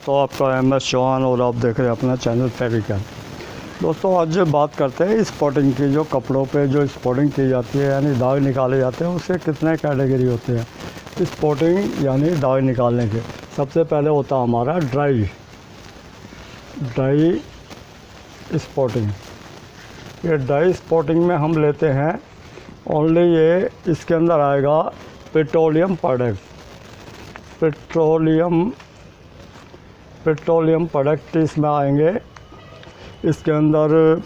तो आपका MS चौहान और आप देख रहे हैं अपना चैनल फेविकल। दोस्तों आज बात करते हैं स्पॉटिंग की। जो कपड़ों पे जो स्पॉटिंग की जाती है यानी दाग निकाले जाते हैं, उससे कितने कैटेगरी होते हैं स्पॉटिंग यानी दाग निकालने के। सबसे पहले होता है हमारा ड्राई स्पॉटिंग। ये ड्राई स्पॉटिंग में हम लेते हैं ओनली ये इसके अंदर आएगा पेट्रोलियम प्रोडक्ट इसमें आएंगे। इसके अंदर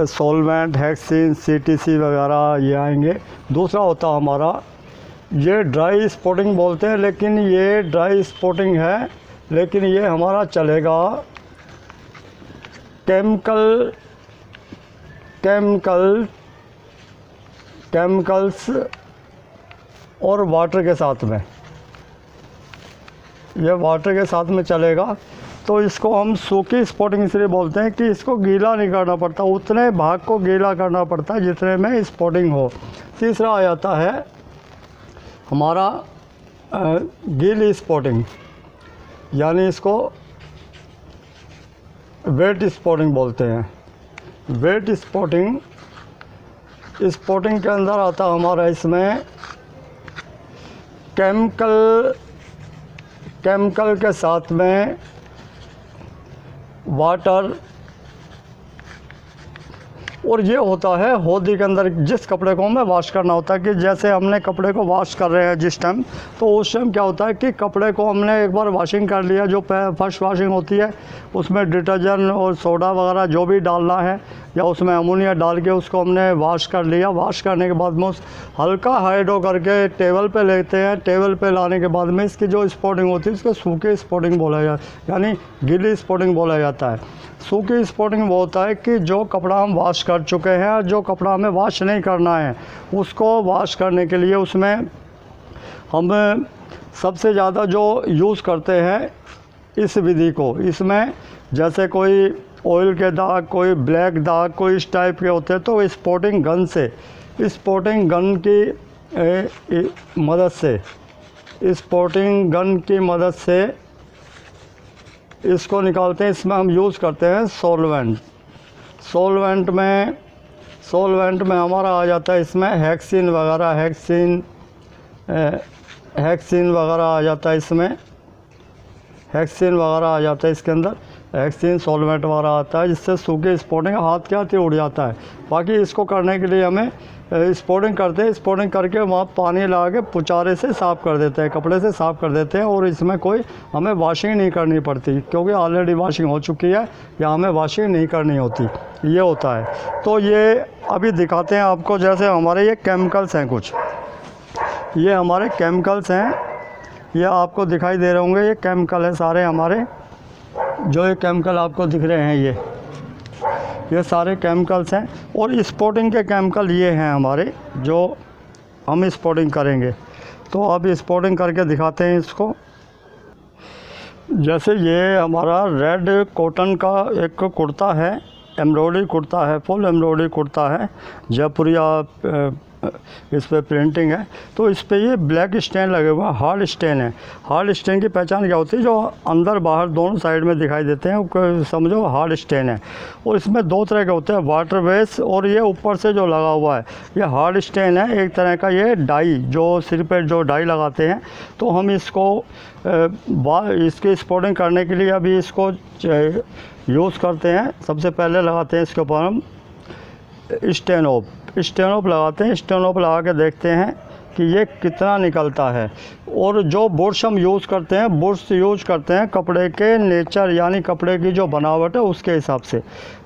सॉल्वेंट, हेक्सिन, CTC वगैरह ये आएंगे। दूसरा होता हमारा ये ड्राई स्पॉटिंग बोलते हैं, लेकिन ये ड्राई स्पॉटिंग है, लेकिन ये हमारा चलेगा केमिकल्स और वाटर के साथ में। ये वाटर के साथ में चलेगा, तो इसको हम सूखी स्पॉटिंग इसलिए बोलते हैं कि इसको गीला नहीं करना पड़ता, उतने भाग को गीला करना पड़ता है जितने में स्पॉटिंग हो। तीसरा आ जाता है हमारा गीली स्पॉटिंग, यानी इसको वेट स्पॉटिंग बोलते हैं। वेट स्पॉटिंग के अंदर आता हमारा इसमें केमिकल के साथ में वाटर, और ये होता है होदी के अंदर जिस कपड़े को हमें वॉश करना होता है। कि जैसे हमने कपड़े को वॉश कर रहे हैं जिस टाइम, तो उस टाइम क्या होता है कि कपड़े को हमने एक बार वॉशिंग कर लिया, जो फर्स्ट वॉशिंग होती है उसमें डिटर्जेंट और सोडा वगैरह जो भी डालना है, या उसमें अमोनिया डाल के उसको हमने वॉश कर लिया। वॉश करने के बाद में उस हल्का हाइड्रो करके टेबल पे लेते हैं। टेबल पे लाने के बाद में इसकी जो स्पॉटिंग होती है उसको सूखी स्पॉटिंग बोला जाता है, यानी गीली स्पॉटिंग बोला जाता है। सूखी स्पॉटिंग वो होता है कि जो कपड़ा हम वॉश कर चुके हैं और जो कपड़ा हमें वॉश नहीं करना है, उसको वॉश करने के लिए उसमें हम सबसे ज़्यादा जो यूज़ करते हैं इस विधि को। इसमें जैसे कोई ऑयल के दाग, कोई ब्लैक दाग, कोई इस टाइप के होते हैं, तो स्पॉटिंग गन की मदद से इसको निकालते हैं। इसमें हम यूज़ करते हैं सॉल्वेंट में हमारा आ जाता है इसमें हेक्सिन वगैरह आ जाता है। इसमें हेक्सिन वगैरह आ जाता है, इसके अंदर हेक्सिन सॉल्वेंट वगैरह आता है, जिससे सूखे स्पॉटिंग हाथ के हाथ ही उड़ जाता है। बाकी इसको करने के लिए हमें स्पॉटिंग करते हैं, स्पॉटिंग करके वहाँ पानी लगा के पुचारे से साफ़ कर देते हैं, कपड़े से साफ़ कर देते हैं, और इसमें कोई हमें वॉशिंग नहीं करनी पड़ती, क्योंकि ऑलरेडी वॉशिंग हो चुकी है, या हमें वॉशिंग नहीं करनी होती। ये होता है। तो ये अभी दिखाते हैं आपको। जैसे हमारे ये केमिकल्स हैं, कुछ ये हमारे केमिकल्स हैं, ये आपको दिखाई दे रहे होंगे। ये केमिकल है सारे हमारे, जो ये केमिकल आपको दिख रहे हैं, ये सारे केमिकल्स हैं। और स्पॉटिंग के केमिकल ये हैं हमारे, जो हम स्पॉटिंग करेंगे। तो अब स्पॉटिंग करके दिखाते हैं इसको। जैसे ये हमारा रेड कॉटन का एक कुर्ता है, एम्ब्रॉयडरी कुर्ता है, फुल एम्ब्रॉयडरी कुर्ता है, जयपुरिया इस पर प्रिंटिंग है। तो इस पर ये ब्लैक स्टेन लगे हुआ, हार्ड स्टेन है। हार्ड स्टेन की पहचान क्या होती है? जो अंदर बाहर दोनों साइड में दिखाई देते हैं, समझो हार्ड स्टेन है। और इसमें दो तरह के होते हैं, वाटर बेस, और ये ऊपर से जो लगा हुआ है ये हार्ड स्टेन है। एक तरह का ये डाई, जो सिर पर जो डाई लगाते हैं। तो हम इसको इसकी स्पॉटिंग करने के लिए अभी इसको यूज़ करते हैं। सबसे पहले लगाते हैं इसके ऊपर हम स्टेनोप लगाते हैं। स्टेनोप लगा के देखते हैं कि ये कितना निकलता है। और जो बुर्श हम यूज़ करते हैं कपड़े के नेचर, यानी कपड़े की जो बनावट है उसके हिसाब से।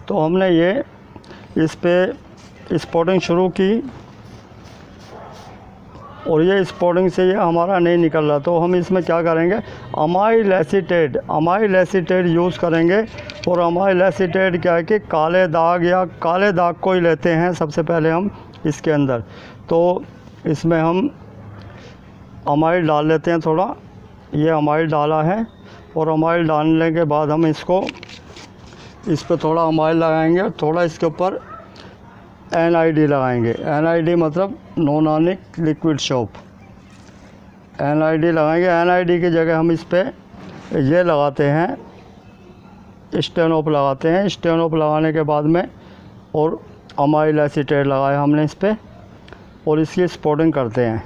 तो हमने ये इस पे स्पॉटिंग शुरू की, और ये स्पॉटिंग से ये हमारा नहीं निकल रहा, तो हम इसमें क्या करेंगे, अमाइल एसीटेट यूज़ करेंगे। और अमाइल एसीटेट क्या है कि काले दाग को ही लेते हैं सबसे पहले हम इसके अंदर। तो इसमें हम अमाइल डाल लेते हैं थोड़ा, ये अमाइल डाला है। और अमाइल डालने के बाद हम इस पर थोड़ा अमाइल लगाएंगे, थोड़ा इसके ऊपर NID लगाएंगे। NID मतलब non ionic liquid soap. NID लगाएंगे। NID की जगह हम इस पर ये लगाते हैं, स्टेनोप लगाते हैं। स्टेनोप लगाने के बाद में और अमाइल एसीटेट लगाया हमने इस पर और इसकी स्पॉटिंग करते हैं।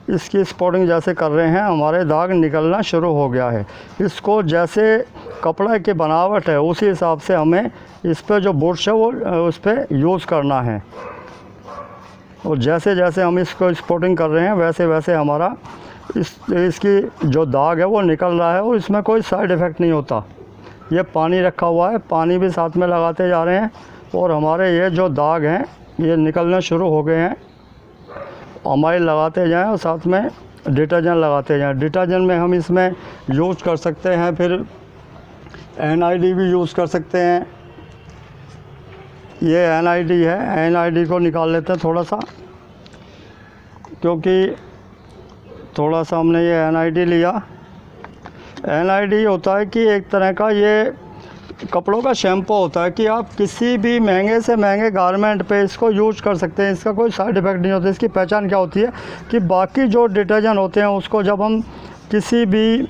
इसकी स्पॉटिंग जैसे कर रहे हैं हमारे दाग निकलना शुरू हो गया है। इसको जैसे कपड़ा की बनावट है उसी हिसाब से हमें इस पर जो बुर्श है वो उस पर यूज़ करना है। और जैसे जैसे हम इसको स्पॉटिंग कर रहे हैं वैसे वैसे हमारा इसकी जो दाग है वो निकल रहा है और इसमें कोई साइड इफ़ेक्ट नहीं होता। ये पानी रखा हुआ है, पानी भी साथ में लगाते जा रहे हैं और हमारे ये जो दाग हैं ये निकलने शुरू हो गए हैं। अमाइल लगाते जाएं और साथ में डिटर्जेंट लगाते जाएं। डिटर्जेंट में हम इसमें यूज़ कर सकते हैं, फिर NID भी यूज़ कर सकते हैं। ये NID है, NID को निकाल लेते हैं थोड़ा सा, क्योंकि थोड़ा सा हमने ये NID लिया। NID होता है कि एक तरह का ये कपड़ों का शैम्पू होता है कि आप किसी भी महंगे से महंगे गारमेंट पे इसको यूज़ कर सकते हैं। इसका कोई साइड इफ़ेक्ट नहीं होता। इसकी पहचान क्या होती है कि बाकी जो डिटर्जेंट होते हैं उसको जब हम किसी भी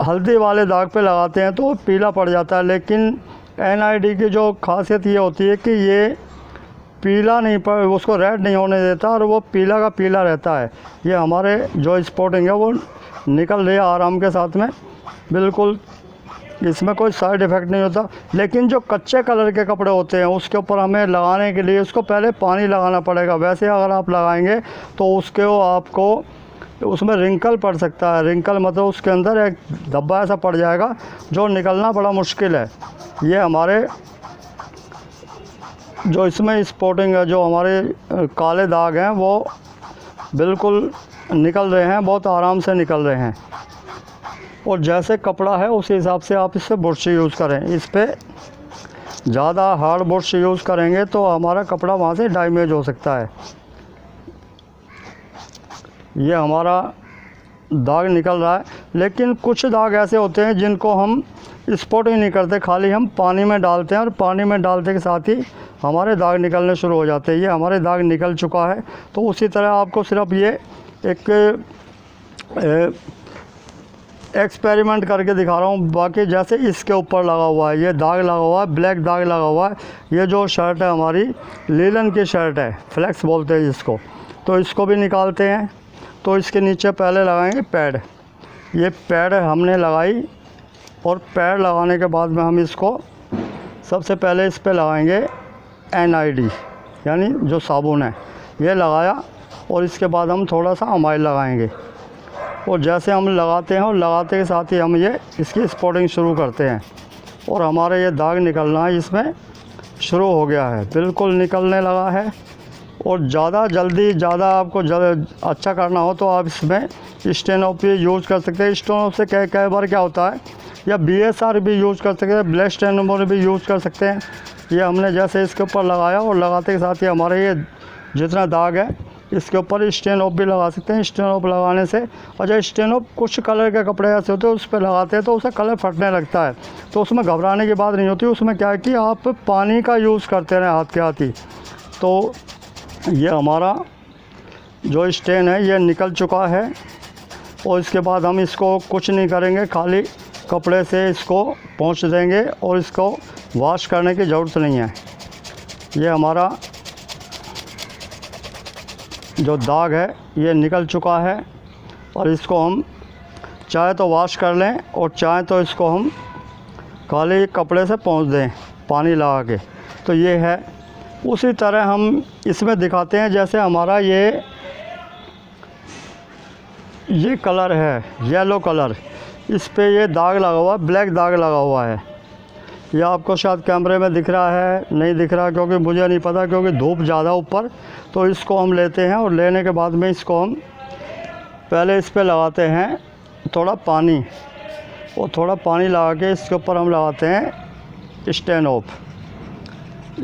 हल्दी वाले दाग पे लगाते हैं तो वो पीला पड़ जाता है, लेकिन NID की जो खासियत ये होती है कि ये पीला नहीं पड़, उसको रेड नहीं होने देता और वो पीला का पीला रहता है। ये हमारे जो स्पॉटिंग है वो निकल रही है आराम के साथ में, बिल्कुल इसमें कोई साइड इफ़ेक्ट नहीं होता। लेकिन जो कच्चे कलर के कपड़े होते हैं उसके ऊपर हमें लगाने के लिए उसको पहले पानी लगाना पड़ेगा। वैसे अगर आप लगाएंगे तो उसके आपको उसमें रिंकल पड़ सकता है। रिंकल मतलब उसके अंदर एक धब्बा ऐसा पड़ जाएगा जो निकलना बड़ा मुश्किल है। ये हमारे जो इसमें स्पॉटिंग है, जो हमारे काले दाग हैं वो बिल्कुल निकल रहे हैं, बहुत आराम से निकल रहे हैं। और जैसे कपड़ा है उसी हिसाब से आप इससे बुर्श यूज़ करें। इस पर ज़्यादा हार्ड बुर्श यूज़ करेंगे तो हमारा कपड़ा वहाँ से डैमेज हो सकता है। ये हमारा दाग निकल रहा है, लेकिन कुछ दाग ऐसे होते हैं जिनको हम स्पॉटिंग नहीं करते, खाली हम पानी में डालते हैं और पानी में डालते के साथ ही हमारे दाग निकलने शुरू हो जाते हैं। ये हमारे दाग निकल चुका है। तो उसी तरह आपको सिर्फ ये एक एक्सपेरिमेंट करके दिखा रहा हूँ। बाकी जैसे इसके ऊपर लगा हुआ है, ये दाग लगा हुआ है, ब्लैक दाग लगा हुआ है। ये जो शर्ट है हमारी लीलन की शर्ट है, फ्लेक्स बोलते हैं जिसको, तो इसको भी निकालते हैं। तो इसके नीचे पहले लगाएंगे पैड। ये पैड हमने लगाई और पैड लगाने के बाद में हम इसको सबसे पहले इस पर लगाएंगे NID यानी जो साबुन है, ये लगाया और इसके बाद हम थोड़ा सा अमाइल लगाएंगे। और जैसे हम लगाते हैं और लगाते के साथ ही हम ये इसकी स्पॉटिंग शुरू करते हैं और हमारे ये दाग निकलना है इसमें शुरू हो गया है, बिल्कुल निकलने लगा है। और ज़्यादा आपको अच्छा करना हो तो आप इसमें स्टेनोप यूज़ कर सकते हैं। स्टेनोप से कई बार क्या होता है, या BSR भी यूज़ कर सकते हैं, ब्लेड स्टेनोप भी यूज़ कर सकते हैं। ये हमने जैसे इसके ऊपर लगाया और लगाते के साथ ही हमारे ये जितना दाग है इसके ऊपर स्टेनोप भी लगा सकते हैं। स्टेनोप लगाने से, और जब स्टेनोप कुछ कलर के कपड़े ऐसे होते हैं उस पर लगाते हैं तो उसका कलर फटने लगता है, तो उसमें घबराने की बात नहीं होती। उसमें क्या है कि आप पानी का यूज़ करते रहें हाथ के हाथ ही। तो ये हमारा जो स्टेन है ये निकल चुका है और इसके बाद हम इसको कुछ नहीं करेंगे, खाली कपड़े से इसको पोंछ देंगे और इसको वॉश करने की ज़रूरत नहीं है। ये हमारा जो दाग है ये निकल चुका है और इसको हम चाहे तो वॉश कर लें और चाहे तो इसको हम खाली कपड़े से पोंछ दें पानी लगा के। तो ये है। उसी तरह हम इसमें दिखाते हैं, जैसे हमारा ये कलर है येलो कलर, इस पे ये दाग लगा हुआ है, ब्लैक दाग लगा हुआ है। ये आपको शायद कैमरे में दिख रहा है, नहीं दिख रहा क्योंकि मुझे नहीं पता, क्योंकि धूप ज़्यादा ऊपर। तो इसको हम लेते हैं और लेने के बाद में इसको हम पहले इस पे लगाते हैं थोड़ा पानी, और थोड़ा पानी लगा के इसके ऊपर हम लगाते हैं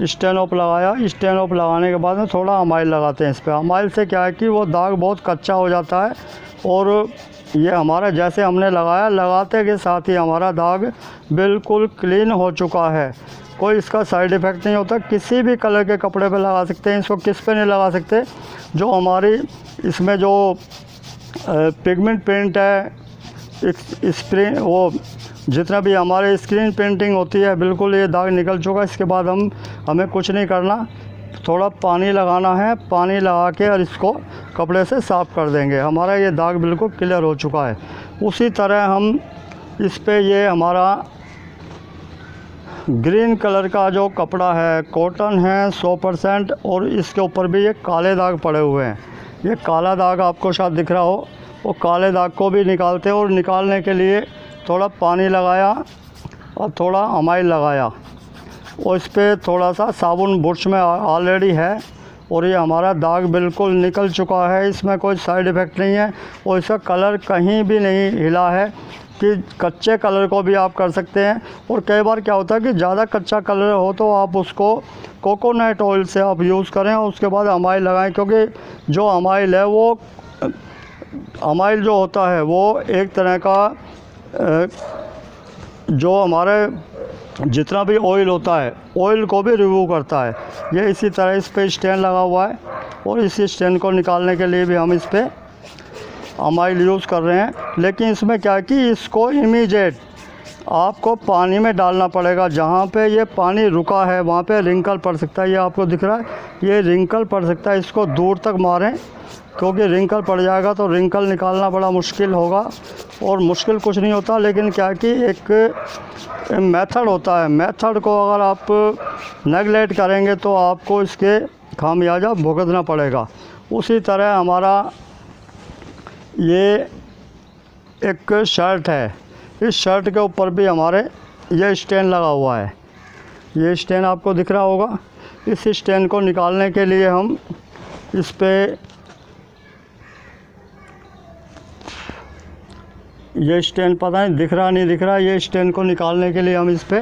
स्टेनोप लगाया। स्टेनोप लगाने के बाद में थोड़ा अमाइल लगाते हैं इस पर। अमाइल से क्या है कि वो दाग बहुत कच्चा हो जाता है और ये हमारा जैसे हमने लगाया, लगाते के साथ ही हमारा दाग बिल्कुल क्लीन हो चुका है। कोई इसका साइड इफ़ेक्ट नहीं होता। किसी भी कलर के कपड़े पे लगा सकते हैं इसको, किस पे नहीं लगा सकते। जो हमारी इसमें जो पिगमेंट पेंट है स्क्रीन वो जितना भी हमारे स्क्रीन पेंटिंग होती है बिल्कुल ये दाग निकल चुका है। इसके बाद हमें कुछ नहीं करना, थोड़ा पानी लगाना है, पानी लगा के और इसको कपड़े से साफ़ कर देंगे। हमारा ये दाग बिल्कुल क्लियर हो चुका है। उसी तरह हम इस पे ये हमारा ग्रीन कलर का जो कपड़ा है, कॉटन है 100%, और इसके ऊपर भी ये काले दाग पड़े हुए हैं। ये काला दाग आपको शायद दिख रहा हो, वो काले दाग को भी निकालते हैं। और निकालने के लिए थोड़ा पानी लगाया और थोड़ा अमाइल लगाया, और इस पर थोड़ा सा साबुन बुरश में ऑलरेडी है, और ये हमारा दाग बिल्कुल निकल चुका है। इसमें कोई साइड इफ़ेक्ट नहीं है, और इसका कलर कहीं भी नहीं हिला है कि कच्चे कलर को भी आप कर सकते हैं। और कई बार क्या होता है कि ज़्यादा कच्चा कलर हो तो आप उसको कोकोनट ऑयल से आप यूज़ करें और उसके बाद अमाइल लगाएं, क्योंकि जो अमाइल है वो अमाइल जो होता है वो एक तरह का जो हमारे जितना भी ऑयल होता है ऑयल को भी रिमूव करता है। ये इसी तरह इस पर स्टैंड लगा हुआ है, और इस स्टैंड को निकालने के लिए भी हम इस पर अमाइल यूज़ कर रहे हैं। लेकिन इसमें क्या है कि इसको इमीडिएट आपको पानी में डालना पड़ेगा। जहाँ पे ये पानी रुका है वहाँ पे रिंकल पड़ सकता है, ये आपको दिख रहा है, ये रिंकल पड़ सकता है। इसको दूर तक मारें, क्योंकि रिंकल पड़ जाएगा तो रिंकल निकालना बड़ा मुश्किल होगा। और मुश्किल कुछ नहीं होता, लेकिन क्या है कि एक मेथड होता है, मेथड को अगर आप नेगलेक्ट करेंगे तो आपको इसके खामियाजा भुगतना पड़ेगा। उसी तरह हमारा ये एक शर्ट है, इस शर्ट के ऊपर भी हमारे ये स्टैंड लगा हुआ है। ये स्टैंड आपको दिख रहा होगा। इस स्टैंड को निकालने के लिए हम इस पे ये स्टैंड पता नहीं दिख रहा नहीं दिख रहा, ये स्टैंड को निकालने के लिए हम इस पे,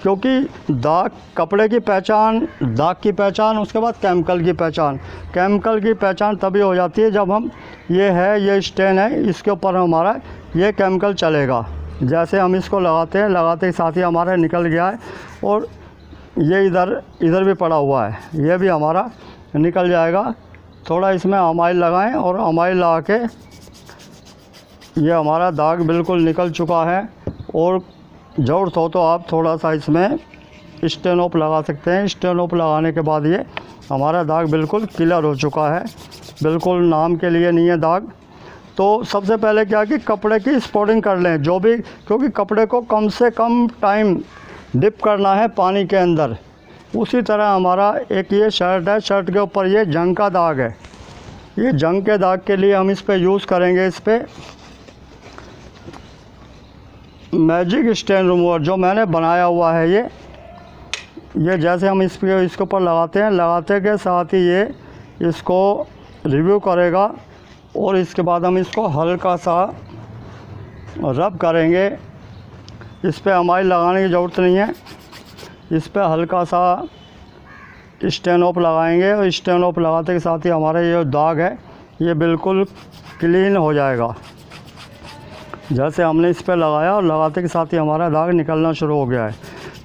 क्योंकि दाग कपड़े की पहचान, दाग की पहचान, उसके बाद केमिकल की पहचान। केमिकल की पहचान तभी हो जाती है जब हम ये स्टैंड है, इसके ऊपर हमारा ये केमिकल चलेगा। जैसे हम इसको लगाते हैं, लगाते के साथ ही हमारा निकल गया है, और ये इधर भी पड़ा हुआ है, ये भी हमारा निकल जाएगा। थोड़ा इसमें अमाइल लगाएं, और अमाइल लगा के ये हमारा दाग बिल्कुल निकल चुका है। और ज़रूरत हो तो आप थोड़ा सा इसमें स्टेनोप लगा सकते हैं। स्टेनोप लगाने के बाद ये हमारा दाग बिल्कुल क्लियर हो चुका है, बिल्कुल नाम के लिए नहीं है दाग। तो सबसे पहले क्या कि कपड़े की स्पॉटिंग कर लें जो भी, क्योंकि कपड़े को कम से कम टाइम डिप करना है पानी के अंदर। उसी तरह हमारा एक ये शर्ट है, शर्ट के ऊपर ये जंग का दाग है। ये जंग के दाग के लिए हम इस पर यूज़ करेंगे, इस पर मैजिक स्टेन रिमूवर जो मैंने बनाया हुआ है। ये जैसे हम इसके ऊपर लगाते हैं, लगाते के साथ ही ये इसको रिव्यू करेगा, और इसके बाद हम इसको हल्का सा रब करेंगे। इस पर अमाइल लगाने की ज़रूरत नहीं है, इस पर हल्का सा स्टेनोप लगाएंगे, और स्टेनोप लगाते के साथ ही हमारा ये दाग है ये बिल्कुल क्लीन हो जाएगा। जैसे हमने इस पर लगाया और लगाते के साथ ही हमारा दाग निकलना शुरू हो गया है।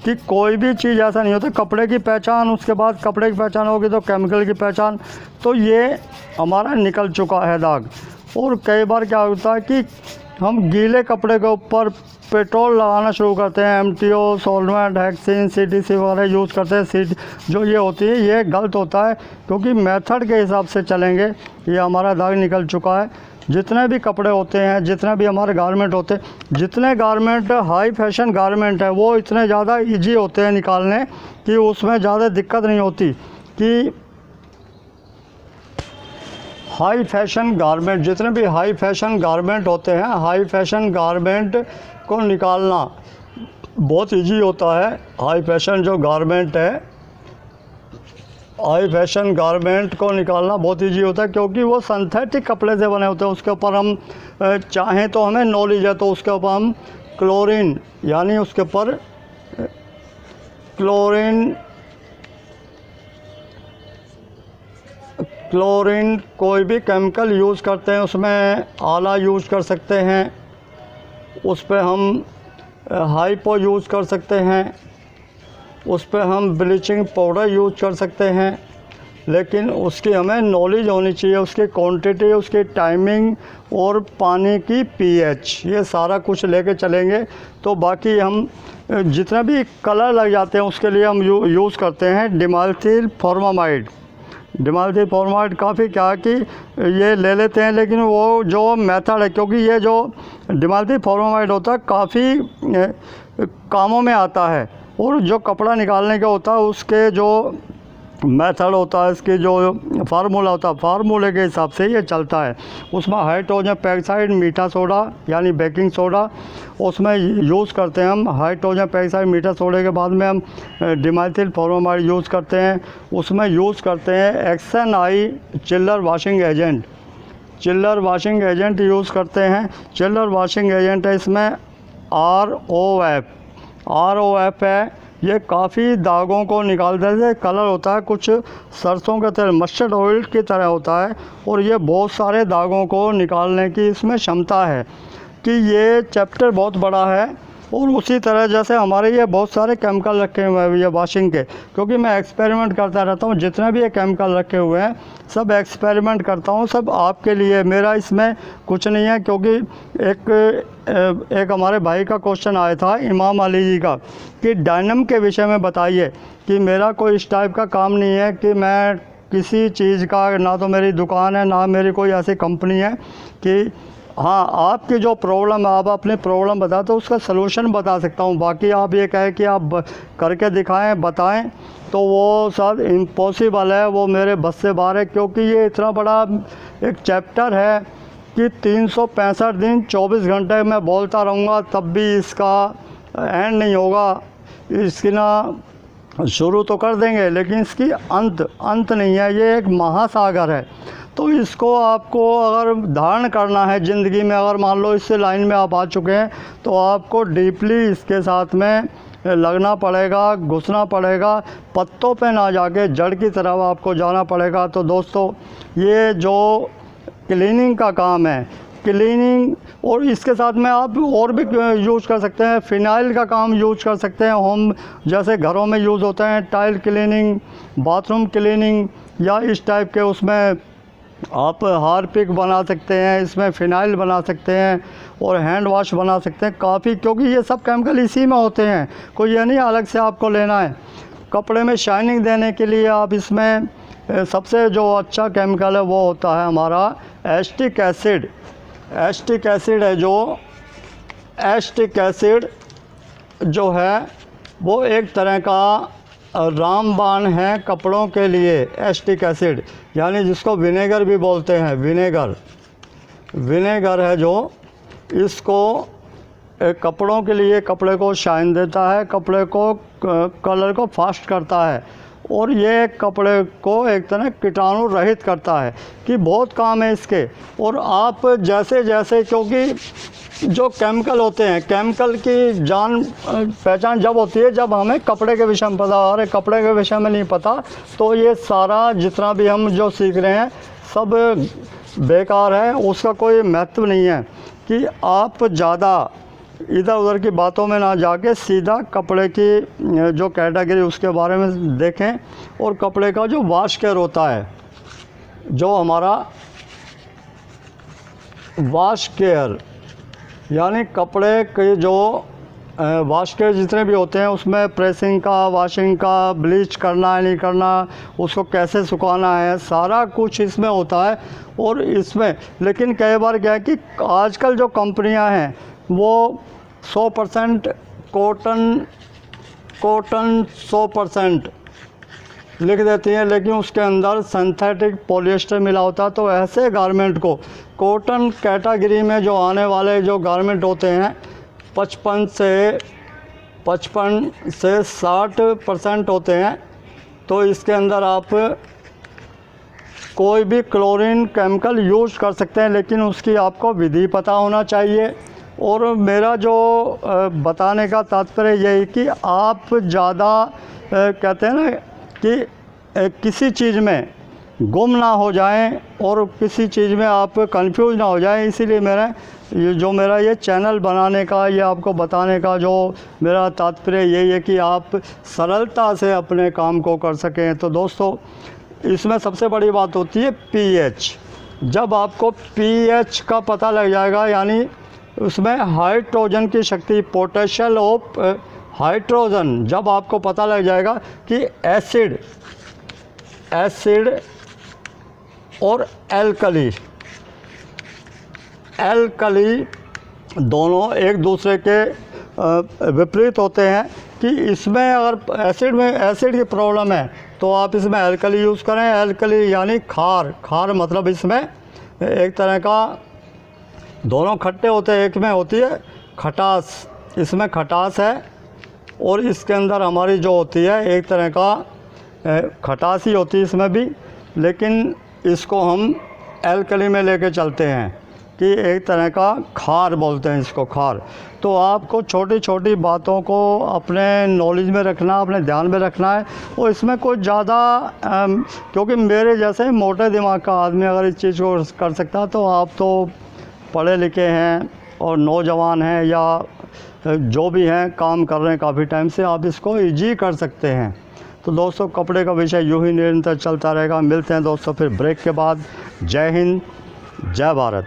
कि कोई भी चीज़ ऐसा नहीं होता, कपड़े की पहचान, उसके बाद कपड़े की पहचान होगी तो केमिकल की पहचान, तो ये हमारा निकल चुका है दाग। और कई बार क्या होता है कि हम गीले कपड़े के ऊपर पेट्रोल लगाना शुरू करते हैं, MTO, सॉल्वेंट, हेक्सिन, CTC वगैरह यूज़ करते हैं। जो ये होती है ये गलत होता है, क्योंकि मेथड के हिसाब से चलेंगे। ये हमारा दाग निकल चुका है। जितने भी कपड़े होते हैं, जितने भी हमारे गारमेंट होते हैं, जितने गारमेंट हाई फैशन गारमेंट है वो इतने ज़्यादा इजी होते हैं निकालने कि उसमें ज़्यादा दिक्कत नहीं होती। कि हाई फैशन गारमेंट, जितने भी हाई फैशन गारमेंट होते हैं, हाई फैशन गारमेंट को निकालना बहुत इजी होता है। हाई फैशन जो गारमेंट है, हाई फैशन गारमेंट को निकालना बहुत इजी होता है, क्योंकि वो सिंथेटिक कपड़े से बने होते हैं। उसके ऊपर हम चाहें तो, हमें नॉलेज है तो उसके ऊपर हम क्लोरीन, यानी उसके ऊपर क्लोरीन कोई भी केमिकल यूज़ करते हैं, उसमें आला यूज़ कर सकते हैं, उस पर हम हाइपो यूज़ कर सकते हैं, उस पर हम ब्लीचिंग पाउडर यूज़ कर सकते हैं। लेकिन उसकी हमें नॉलेज होनी चाहिए, उसकी क्वांटिटी, उसकी टाइमिंग और पानी की पीएच, ये सारा कुछ लेके चलेंगे तो बाकी हम जितना भी कलर लग जाते हैं उसके लिए हम यूज़ करते हैं डिमेथिल फॉर्मामाइड। डिमेथिल फॉर्मामाइड काफ़ी क्या है कि ये ले लेते हैं, लेकिन वो जो मेथड है, क्योंकि ये जो डिमेथिल फॉर्मामाइड होता है काफ़ी कामों में आता है, और जो कपड़ा निकालने का होता है उसके जो मेथड होता है, इसके जो फार्मूला होता है, फार्मूले के हिसाब से ये चलता है। उसमें हाइड्रोजन पेरोक्साइड, मीठा सोडा यानी बेकिंग सोडा उसमें यूज़ करते हैं हम। हाइड्रोजन पेरोक्साइड, मीठा सोडे के बाद में हम डिमेथिल फॉर्मामाइड यूज़ करते हैं। उसमें यूज़ करते हैं एक्सएनआई चिल्लर वाशिंग एजेंट, चिल्लर वाशिंग एजेंट यूज़ करते हैं। चिल्लर वाशिंग एजेंट है इसमें ROF है, ये काफ़ी दागों को निकाल देते। कलर होता है कुछ सरसों के तरह, मस्टर्ड ऑयल की तरह होता है, और ये बहुत सारे दागों को निकालने की इसमें क्षमता है कि ये चैप्टर बहुत बड़ा है। और उसी तरह जैसे हमारे ये बहुत सारे केमिकल रखे हुए हैं ये वाशिंग के, क्योंकि मैं एक्सपेरिमेंट करता रहता हूँ, जितने भी ये केमिकल रखे हुए हैं सब एक्सपेरिमेंट करता हूँ, सब आपके लिए। मेरा इसमें कुछ नहीं है, क्योंकि एक हमारे भाई का क्वेश्चन आया था इमाम अली जी का कि डायनम के विषय में बताइए, कि मेरा कोई इस टाइप का काम नहीं है कि मैं किसी चीज़ का, ना तो मेरी दुकान है ना मेरी कोई ऐसी कंपनी है कि हाँ आपकी जो प्रॉब्लम है आप अपनी प्रॉब्लम बता तो उसका सलूशन बता सकता हूँ। बाकी आप ये कहें कि आप करके दिखाएं, बताएं, तो वो सब इम्पॉसिबल है, वो मेरे बस से बाहर है, क्योंकि ये इतना बड़ा एक चैप्टर है कि 365 दिन 24 घंटे मैं बोलता रहूँगा तब भी इसका एंड नहीं होगा। इसकी ना शुरू तो कर देंगे लेकिन इसकी अंत नहीं है। ये एक महासागर है, तो इसको आपको अगर धारण करना है ज़िंदगी में, अगर मान लो इस लाइन में आप आ चुके हैं तो आपको डीपली इसके साथ में लगना पड़ेगा, घुसना पड़ेगा, पत्तों पे ना जाके जड़ की तरफ आपको जाना पड़ेगा। तो दोस्तों ये जो क्लीनिंग का काम है, क्लीनिंग, और इसके साथ में आप और भी यूज़ कर सकते हैं। फिनाइल का काम यूज़ कर सकते हैं होम, जैसे घरों में यूज़ होते हैं, टाइल क्लीनिंग, बाथरूम क्लीनिंग या इस टाइप के, उसमें आप हार्पिक बना सकते हैं, इसमें फ़िनाइल बना सकते हैं और हैंड वॉश बना सकते हैं काफ़ी, क्योंकि ये सब केमिकल इसी में होते हैं, कोई ये नहीं अलग से आपको लेना है। कपड़े में शाइनिंग देने के लिए आप इसमें सबसे जो अच्छा केमिकल है वो होता है हमारा एसिटिक एसिड। एसिटिक एसिड है जो, एसिटिक एसिड जो है वो एक तरह का रामबाण है कपड़ों के लिए। एसिटिक एसिड यानी जिसको विनेगर भी बोलते हैं, विनेगर है जो, इसको कपड़ों के लिए, कपड़े को शाइन देता है, कपड़े को कलर को फास्ट करता है, और ये कपड़े को एक तरह कीटाणु रहित करता है कि बहुत काम है इसके। और आप जैसे जैसे, क्योंकि जो केमिकल होते हैं, केमिकल की जान पहचान जब होती है जब हमें कपड़े के विषय में पता। और कपड़े के विषय में नहीं पता तो ये सारा जितना भी हम जो सीख रहे हैं सब बेकार है, उसका कोई महत्व नहीं है। कि आप ज़्यादा इधर उधर की बातों में ना जाके सीधा कपड़े की जो कैटेगरी उसके बारे में देखें, और कपड़े का जो वॉश केयर होता है, जो हमारा वॉश केयर यानी कपड़े के जो वॉश केयर जितने भी होते हैं उसमें प्रेसिंग का, वॉशिंग का, ब्लीच करना है नहीं करना, उसको कैसे सुखाना है, सारा कुछ इसमें होता है। और इसमें लेकिन कई बार क्या है कि आजकल जो कंपनियां हैं वो 100% कॉटन 100% लिख देती हैं, लेकिन उसके अंदर सिंथेटिक पॉलिएस्टर मिला होता है। तो ऐसे गारमेंट को, कॉटन कैटेगरी में जो आने वाले जो गारमेंट होते हैं 55 से 60% होते हैं, तो इसके अंदर आप कोई भी क्लोरीन केमिकल यूज़ कर सकते हैं, लेकिन उसकी आपको विधि पता होना चाहिए। और मेरा जो बताने का तात्पर्य यही कि आप ज़्यादा कहते हैं ना कि किसी चीज़ में गुम ना हो जाएं और किसी चीज़ में आप कंफ्यूज ना हो जाएं। इसीलिए मेरा ये चैनल बनाने का, ये आपको बताने का जो मेरा तात्पर्य यही है कि आप सरलता से अपने काम को कर सकें। तो दोस्तों इसमें सबसे बड़ी बात होती है पीएच। जब आपको पीएच का पता लग जाएगा, यानी उसमें हाइड्रोजन की शक्ति, पोटेंशियल ऑफ हाइड्रोजन, जब आपको पता लग जाएगा कि एसिड और एल्कली दोनों एक दूसरे के विपरीत होते हैं, कि इसमें अगर एसिड की प्रॉब्लम है तो आप इसमें एल्कली यूज़ करें। एल्कली यानी खार मतलब इसमें एक तरह का, दोनों खट्टे होते हैं, एक में होती है खटास, इसमें खटास है, और इसके अंदर हमारी जो होती है एक तरह का खटास ही होती है इसमें भी, लेकिन इसको हम एल्कली में लेके चलते हैं कि एक तरह का खार बोलते हैं इसको, खार। तो आपको छोटी छोटी बातों को अपने नॉलेज में रखना, अपने ध्यान में रखना है, और इसमें कोई ज़्यादा क्योंकि मेरे जैसे मोटे दिमाग का आदमी अगर इस चीज़ को कर सकता है, तो आप तो पढ़े लिखे हैं और नौजवान हैं या जो भी हैं, काम कर रहे हैं काफ़ी टाइम से, आप इसको ईजी कर सकते हैं। तो दोस्तों, कपड़े का विषय यूँ ही निरंतर चलता रहेगा। मिलते हैं दोस्तों फिर ब्रेक के बाद। जय हिंद, जय भारत।